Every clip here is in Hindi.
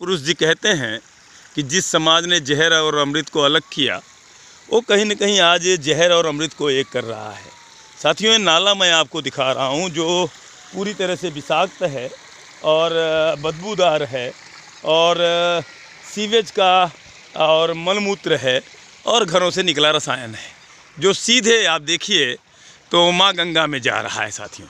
पुरुष जी कहते हैं कि जिस समाज ने जहर और अमृत को अलग किया, वो कहीं न कहीं आज जहर और अमृत को एक कर रहा है। साथियों, ये नाला मैं आपको दिखा रहा हूँ जो पूरी तरह से विषाक्त है और बदबूदार है और सीवेज का और मलमूत्र है और घरों से निकला रसायन है, जो सीधे आप देखिए तो माँ गंगा में जा रहा है साथियों।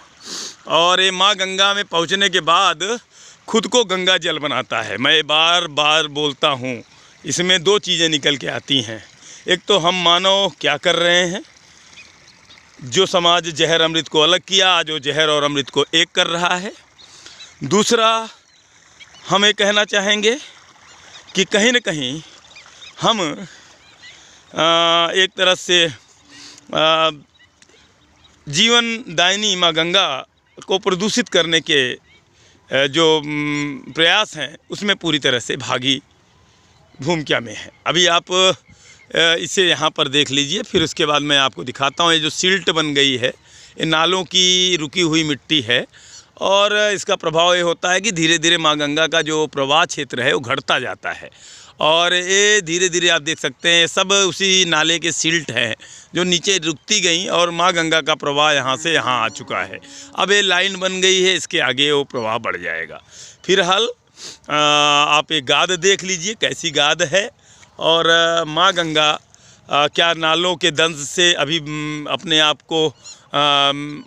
और ये माँ गंगा में पहुँचने के बाद खुद को गंगा जल बनाता है। मैं बार बार बोलता हूँ, इसमें दो चीज़ें निकल के आती हैं। एक तो हम मानव क्या कर रहे हैं, जो समाज जहर अमृत को अलग किया, आज वो जहर और अमृत को एक कर रहा है। दूसरा, हम ये कहना चाहेंगे कि कहीं न कहीं हम एक तरह से जीवन दायिनी माँ गंगा को प्रदूषित करने के जो प्रयास हैं, उसमें पूरी तरह से भागी भूमिका में है। अभी आप इसे यहाँ पर देख लीजिए, फिर उसके बाद मैं आपको दिखाता हूँ। ये जो सिल्ट बन गई है, ये नालों की रुकी हुई मिट्टी है और इसका प्रभाव ये होता है कि धीरे धीरे माँ गंगा का जो प्रवाह क्षेत्र है वो घटता जाता है। और ये धीरे धीरे आप देख सकते हैं सब उसी नाले के सिल्ट हैं जो नीचे रुकती गई और माँ गंगा का प्रवाह यहाँ से यहाँ आ चुका है। अब ये लाइन बन गई है, इसके आगे वो प्रवाह बढ़ जाएगा। फिलहाल आप एक गाद देख लीजिए कैसी गाद है। और माँ गंगा क्या नालों के दंश से अभी अपने आप को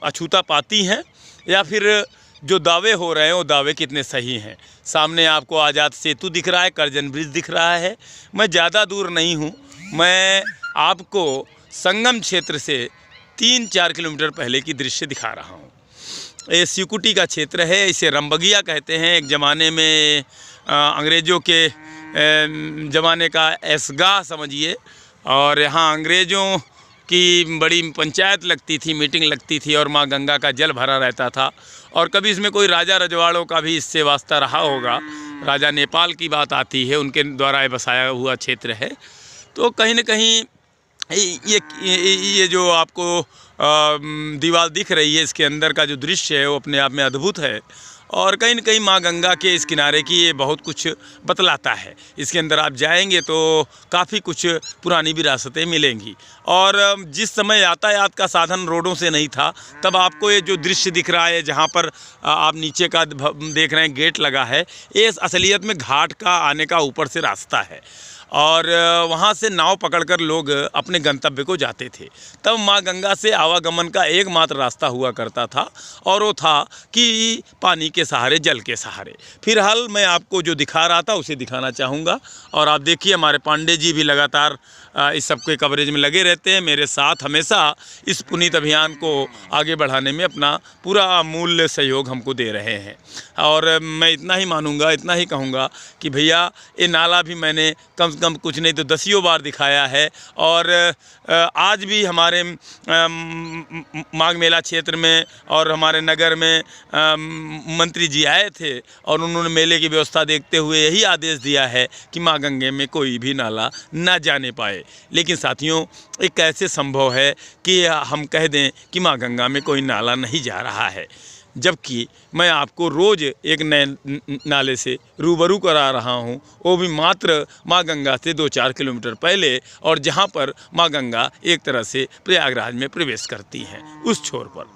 अछूता पाती हैं, या फिर जो दावे हो रहे हैं वो दावे कितने सही हैं। सामने आपको आज़ाद सेतु दिख रहा है, करजन ब्रिज दिख रहा है। मैं ज़्यादा दूर नहीं हूँ, मैं आपको संगम क्षेत्र से 3-4 किलोमीटर पहले की दृश्य दिखा रहा हूँ। ये सिकुटी का क्षेत्र है, इसे रंबगिया कहते हैं। एक ज़माने में अंग्रेज़ों के ज़माने का ऐसगाह समझिए, और यहाँ अंग्रेज़ों की बड़ी पंचायत लगती थी, मीटिंग लगती थी और माँ गंगा का जल भरा रहता था। और कभी इसमें कोई राजा रजवाड़ों का भी इससे वास्ता रहा होगा। राजा नेपाल की बात आती है, उनके द्वारा बसाया हुआ क्षेत्र है। तो कहीं न कहीं ये जो आपको दीवार दिख रही है, इसके अंदर का जो दृश्य है वो अपने आप में अद्भुत है। और कहीं न कहीं माँ गंगा के इस किनारे की ये बहुत कुछ बतलाता है। इसके अंदर आप जाएंगे तो काफ़ी कुछ पुरानी विरासतें मिलेंगी। और जिस समय यातायात का साधन रोडों से नहीं था, तब आपको ये जो दृश्य दिख रहा है, जहाँ पर आप नीचे का देख रहे हैं गेट लगा है, ये असलियत में घाट का आने का ऊपर से रास्ता है। और वहाँ से नाव पकड़कर लोग अपने गंतव्य को जाते थे। तब माँ गंगा से आवागमन का एकमात्र रास्ता हुआ करता था, और वो था कि पानी के सहारे, जल के सहारे। फिलहाल मैं आपको जो दिखा रहा था उसे दिखाना चाहूँगा। और आप देखिए हमारे पांडे जी भी लगातार इस सब के कवरेज में लगे रहते हैं, मेरे साथ हमेशा इस पुनीत अभियान को आगे बढ़ाने में अपना पूरा अमूल्य सहयोग हमको दे रहे हैं। और मैं इतना ही मानूंगा, इतना ही कहूँगा कि भैया ये नाला भी मैंने कम से कम कुछ नहीं तो 10 बार दिखाया है। और आज भी हमारे माघ मेला क्षेत्र में और हमारे नगर में मंत्री जी आए थे और उन्होंने मेले की व्यवस्था देखते हुए यही आदेश दिया है कि माँ गंगे में कोई भी नाला ना जाने पाए। लेकिन साथियों, ये कैसे संभव है कि हम कह दें कि माँ गंगा में कोई नाला नहीं जा रहा है, जबकि मैं आपको रोज़ एक नए नाले से रूबरू करा रहा हूँ, वो भी मात्र माँ गंगा से 2-4 किलोमीटर पहले, और जहाँ पर माँ गंगा एक तरह से प्रयागराज में प्रवेश करती हैं उस छोर पर।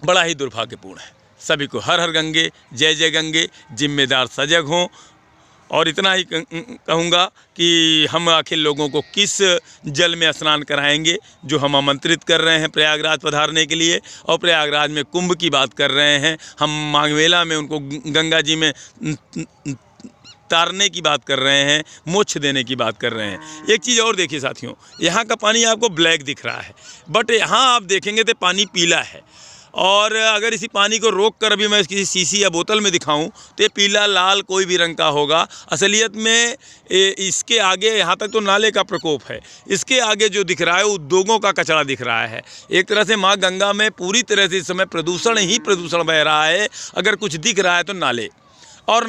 बड़ा ही दुर्भाग्यपूर्ण है। सभी को हर हर गंगे, जय जय गंगे, जिम्मेदार सजग हों। और इतना ही कहूँगा कि हम आखिर लोगों को किस जल में स्नान कराएंगे जो हम आमंत्रित कर रहे हैं प्रयागराज पधारने के लिए, और प्रयागराज में कुंभ की बात कर रहे हैं, हम माघ मेला में उनको गंगा जी में तारने की बात कर रहे हैं, मोक्ष देने की बात कर रहे हैं। एक चीज़ और देखिए साथियों, यहाँ का पानी आपको ब्लैक दिख रहा है, बट यहाँ आप देखेंगे तो पानी पीला है। और अगर इसी पानी को रोक कर अभी मैं किसी शीशी या बोतल में दिखाऊं तो ये पीला लाल कोई भी रंग का होगा। असलियत में इसके आगे यहाँ तक तो नाले का प्रकोप है, इसके आगे जो दिख रहा है उद्योगों का कचरा दिख रहा है। एक तरह से माँ गंगा में पूरी तरह से इस समय प्रदूषण ही प्रदूषण बह रहा है। अगर कुछ दिख रहा है तो नाले, और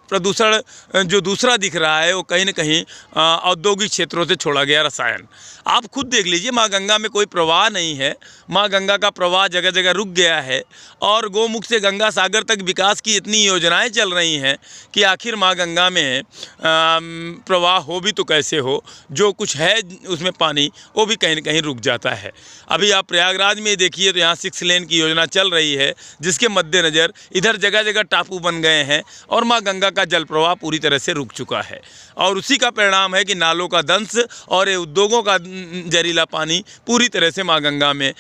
प्रदूषण जो दूसरा दिख रहा है वो कहीं न कहीं औद्योगिक क्षेत्रों से छोड़ा गया रसायन। आप खुद देख लीजिए, माँ गंगा में कोई प्रवाह नहीं है, माँ गंगा का प्रवाह जगह जगह रुक गया है और गोमुख से गंगा सागर तक विकास की इतनी योजनाएं चल रही हैं कि आखिर माँ गंगा में प्रवाह हो भी तो कैसे हो, जो कुछ है उसमें पानी वो भी कहीं न कहीं रुक जाता है। अभी आप प्रयागराज में देखिए तो यहाँ 6 लेन की योजना चल रही है, जिसके मद्देनज़र इधर जगह जगह टापू बन गए हैं और माँ गंगा का जल प्रवाह पूरी तरह से रुक चुका है। और उसी का परिणाम है कि नालों का दंश और ये उद्योगों का जहरीला पानी पूरी तरह से माँ गंगा में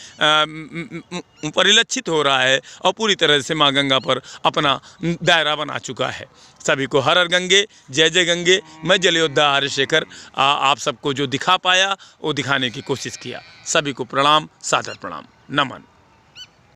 परिलक्षित हो रहा है और पूरी तरह से माँ गंगा पर अपना दायरा बना चुका है। सभी को हर हर गंगे, जय जय गंगे। मैं जल योद्धा आर्य शेखर आप सबको जो दिखा पाया वो दिखाने की कोशिश किया। सभी को प्रणाम, सादर प्रणाम, नमन।